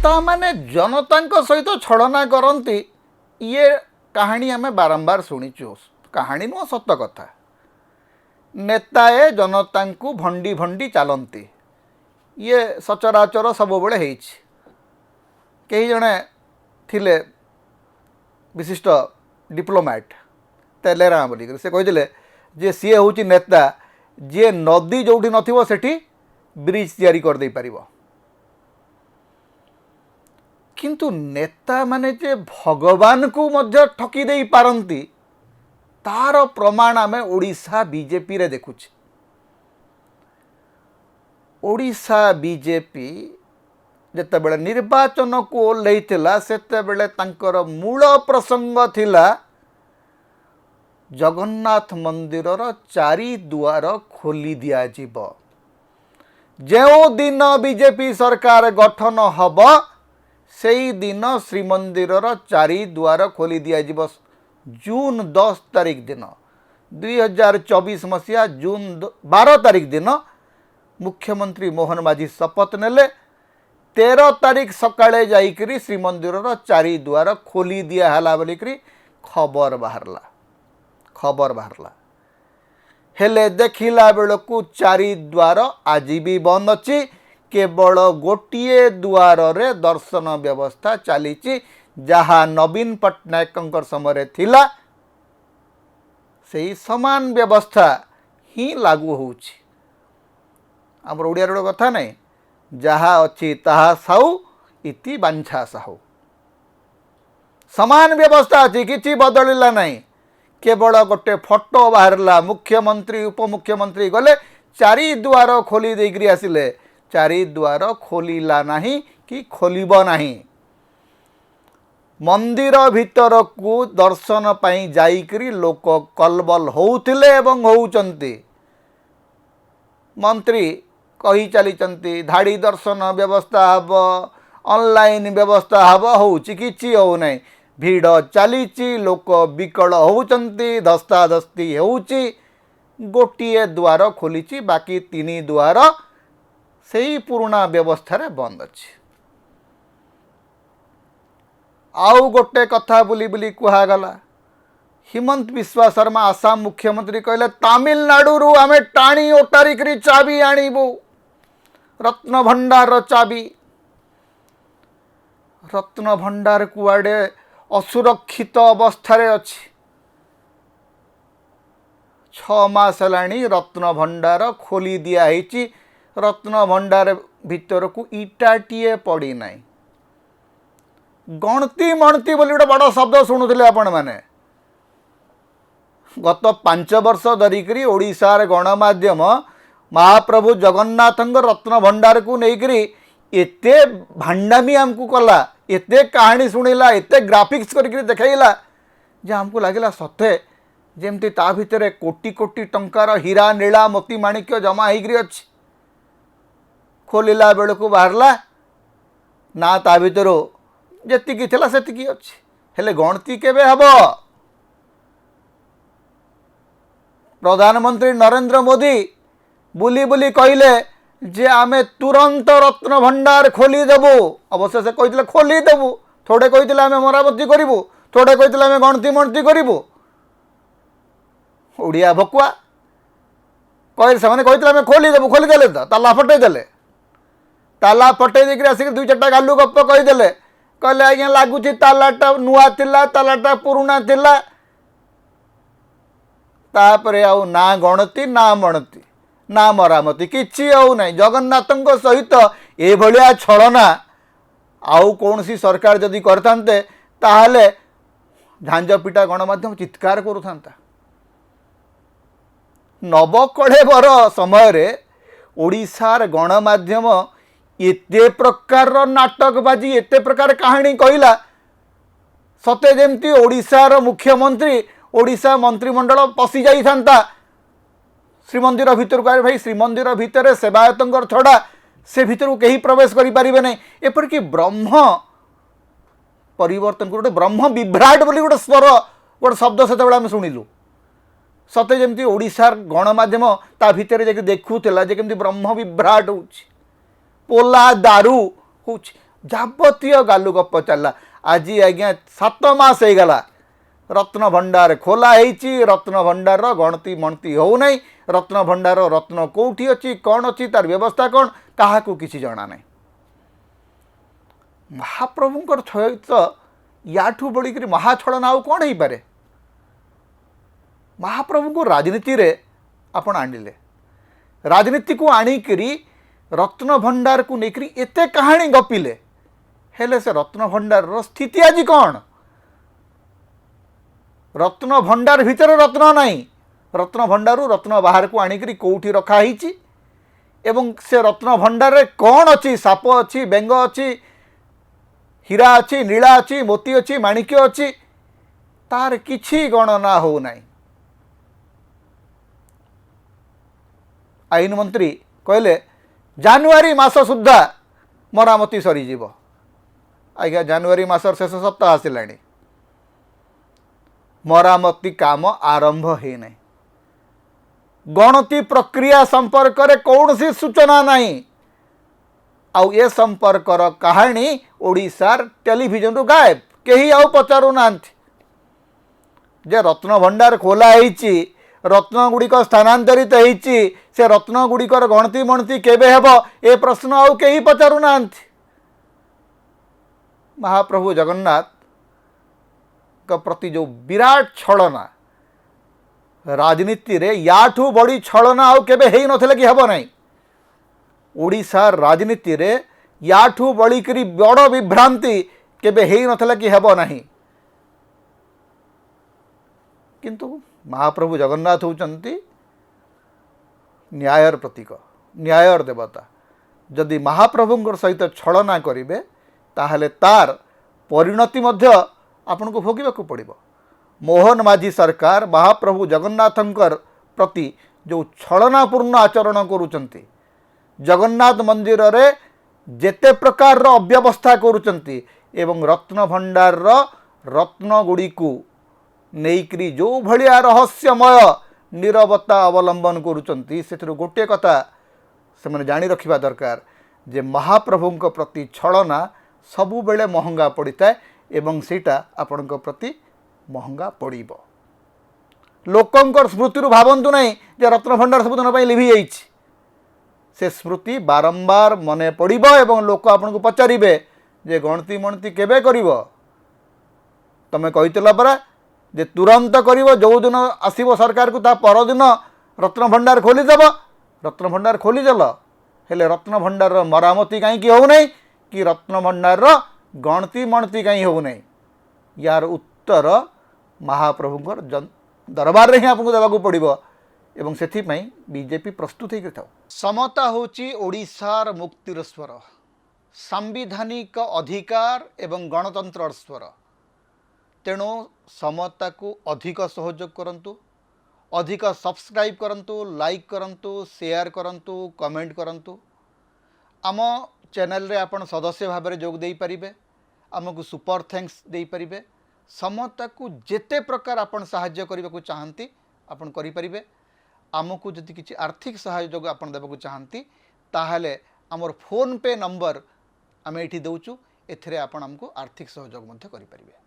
नेता माने जनता सहित छलना करती ये कहानी आम बारंबार शुणीचु कहानी नुह सत कथा नेताए जनता को भंडी भंडी चलती ये सचराचर सब बेले कई जड़े थिले विशिष्ट डिप्लोमेट तेलेरा बोलिक से कहते जे सी हूँ नेता जी नदी जो नथिबो सेठी ब्रिज तैयारी कर दे पारिबो किंतु नेता माने जे भगवान को मध्य ठकी दे पारंती तार प्रमाण आम ओडिशा बीजेपी रे देखुचे। ओडिशा बीजेपी जेतेबेले निर्वाचन को ओल्लैथिला सेतेबेले तांकर मूल प्रसंग थिला जगन्नाथ मंदिरर चारि दुआर खोली दिया जीव। जो दिन बीजेपी सरकार गठन हब सेई दिन श्रीमंदिरर चारि दुआर खोली दिया जीव। जून 10 तारिख दिन 2024 मसीहा जून 12 तारिख दिन मुख्यमंत्री मोहन माझी शपथ नेले 13 तारिख सकाळे जाइकरी श्रीमंदिरर चारि दुआर खोली दिया हला बोलिकरी खबर बाहरला हेले देखिला बेलू चारि द्वार आज भी बंद अच्छी केवल गोटे द्वार रे दर्शन व्यवस्था चली जहाँ नवीन पट्टनायक समय थिला सही समान व्यवस्था ही लागू होउछि। आमर ओडिया रो कथा नहीं जहाँ अच्छी ताहा साहू इति बांछा साहू समान व्यवस्था अच्छी किछि बदलिला नहीं केवल गोटे फोटो बाहरला मुख्यमंत्री उपमुख्यमंत्री गले चारि द्वार खोली देकरी आसिले चारि द्वार खोलिला नहीं कि खोलिबो नहीं। मंदिर भीतर को दर्शन पाई जाइकरी लोक कलबल होउथिले एवं होउचंती। मंत्री कही चली धाड़ी दर्शन व्यवस्था हब ऑनलाइन व्यवस्था हब होउची किछि हो नहीं भीड़ चली लोक विकल होउचंती धस्ताधस्ती होउची गोटे द्वार खोली बाकी 3 द्वार से ही पुराना व्यवस्था रे बंद अच्छी। आउ गोटे कथा बुली बुली कहगला हिमंत बिस्वा शर्मा आसाम मुख्यमंत्री कहले तमिलनाडु आम टाणी ओटारिकी चाबी आणबू रत्न भंडार चाबी। रत्न भंडार कुआडे असुरक्षित अवस्था अच्छी 6 मास हेलाणी रत्न भंडार खोली दिया है। रत्न भंडार भीतर को इटाटीए पड़ी ना गणती मणती बोली गोटे बड़ शब्द शुणुले आपण मैंने गत 5 वर्ष धरिकी ओडिशार गणमाध्यम महाप्रभु जगन्नाथ रत्न भंडार को लेकर एते भांडामी आमको कला एते कहानी शुणिला एते ग्राफिक्स करके देखला जे आमको लगला सते जेमती ता भितर कोटी कोटी टंकार हीरा नीला मोती माणिक्य जमा होकर अच्छी। खोलिला बेलू बाहरला ना ता भितर जेतिकी थिला सेतिकी अच्छी हेले गणती केबे हब। प्रधानमंत्री नरेंद्र मोदी बुली बुली कहले जे आमे तुरंत रत्न भंडार खोली देबू। अवश्य से कहते खोली देबू थोड़े कहते आमे मरामती करूँ थोड़े कहते आमे गणती मणती करूँ ओडिया भकुआ कह से कहते आमे खोली देबू खोलीदेले तो ताला फटे देले ताला फटे देकर आसिक 2-4टा गालू गप कहीदेले कहले आज्ञा लगुच तालाटा नुआ थिला तालाटा पुराना थिला तापरे आउ ना गणती ना मणती ना मरामती किछि आउ नहीं। जगन्नाथ सहित ए भलिया छलना आउ कौन सी सरकार जदि करथान्ते ताहले झांझपिटा गणमाध्यम चित्कार करुथान्ता। नवकळेबर समय रे ओडिशार गणमाध्यम एते प्रकार नाटकबाजी एते प्रकार कहानी कहला सते जेमती ओडिशार मुख्यमंत्री ओडिशा मंत्रिमंडल पशि जाई थांता श्रीमंदिर भितर को। भाई श्रीमंदिर भितर सेवायतर छड़ा से भितर को कहीं प्रवेश करें नहीं एपरिक ब्रह्म परिवर्तन गोटे ब्रह्म विभ्राट बोली गोटे स्वर गोटे शब्द से आम शुणिलु सते जमी ओडिशार गणमाध्यम ता भितर देखुला जे केमती ब्रह्म विभ्राट हो पोला दारू हो जाबतीय गालुगप चलला। आज आज्ञा 7 मास हो गला रत्न भंडार खोला होईची, रत्न भंडार गणती मणती हो नहीं, रत्न भंडार रत्न कौटी अच्छी कौन अच्छी तार व्यवस्था कौन क्या किसी जना नहीं। महाप्रभुंकर सहित याठू बढ़िक महाछड़ना आउ कौन हो पारे। महाप्रभु को राजनीति रे आपण आनिले, राजनीति को आणिकरी रत्न भंडार को लेकरी एते कहानी गपिले, हेले से रत्न भंडार रो स्थिति आज कौन। रत्न भंडार भितर रत्न नहीं, रत्न भंडारू रत्न बाहर को आणिकरी कौटी रखा होईची एवं से रत्न भंडार रे कौन अच्छी साप अच्छी बेंग अच्छी हीरा अच्छी नीला अच्छी मोती अच्छी माणिक्य अच्छी तार किछि गणना हो नहीं। आईन मंत्री कहले जानुआरी मास सुद्धा मरामती सरीजीव। आज्ञा जानुआरी मासर शेष सप्ताह आसिलाणी, मरामती काम आरंभ है नहीं। गणती प्रक्रिया संपर्क रे कौन सी सूचना नहीं। आउ ए संपर्कर कहानी ओडिशार टेलीविजन रु गायब, केही आउ पचारू नांथि जे रत्न भंडार खोला होईची, रत्न गुड़िक स्थानांतरित होईची, से रत्न गुड़िकर गणती मणती केबे हेब ए प्रश्न आउ केही पचारू नांथि। महाप्रभु जगन्नाथ का प्रति जो विराट छलना राजनीति रे याठू बड़ी छलना आउ केबे हेई नथिले कि हेब नहीं। ओडिशा राजनीति रे याठू बड़ी करी बड़ विभ्रांति केबे हेई नथिले कि हेब नहीं। किंतु महाप्रभु जगन्नाथ होचंती न्यायर प्रतीक, न्यायर देवता। जदि महाप्रभुंकर सहित छलना करिवे ताहले तार परिणति मध्य आपन को भोगिबाकू पड़िबो। मोहन माझी सरकार महाप्रभु जगन्नाथंकर प्रति जो छलनापूर्ण आचरण करुचंती, जगन्नाथ मंदिर रे जेते प्रकार अव्यवस्था करुचंती एवं रत्न भंडार रत्न गुड़ी को नेइकरी जो भलिया रहस्यमय नीरवता अवलंबन करुचंती, सेठरो गोटे कथा से माने जानी रखिबा दरकार जे महाप्रभुंक प्रति छलना सबु बेले महंगा पड़िता एवं सेटा आपणक प्रति महंगा पड़िबो। लोकंकर स्मृति भावंतु नहीं जे रत्न भंडार सबुदिन लिभि जाइछि, से स्मृति बारंबार मने पड़िबो एवं लोक आपन को पचारिबे जे गणती मणती केबे करिवो। तमे कहितला परा जे तुरंत करिवो, जो दिन आसीबो सरकार को ता पर दिन रत्न भंडार खोलीदेव। रत्न भंडार खोलीदेल हेले रत्न भंडार मरामती कहीं हो नहीं कि रत्न भंडार गणती मणती कहीं हो नहीं। यार उत्तर महाप्रभुंकर दरबार रे ही आपको देवाक पड़ो एवं से बीजेपी प्रस्तुत हो। समता होची ओडिशार मुक्तिर स्वर, सांविधानिक अधिकार एवं गणतंत्र स्वर। तेणु समता को अधिक सहयोग करंतु, अधिक सब्सक्राइब करंतु, लाइक करंतु, शेयर करंतु, कमेंट करंतु। आम चैनल रे आपण सदस्य भाव में जोग दे पारिबे, आमको सुपर थैंक्स दे पारिबे। समता को जेते प्रकार आपण सहाय्य करबा को चाहंती आपण करि पारिबे। आमको जदि किछि आर्थिक सहयोग आपण देबा को चाहंती ताहले हमर फोन पे नंबर आमे एठी दउचु, एथरे आपण हमको आर्थिक सहयोग मध्य करि पारिबे।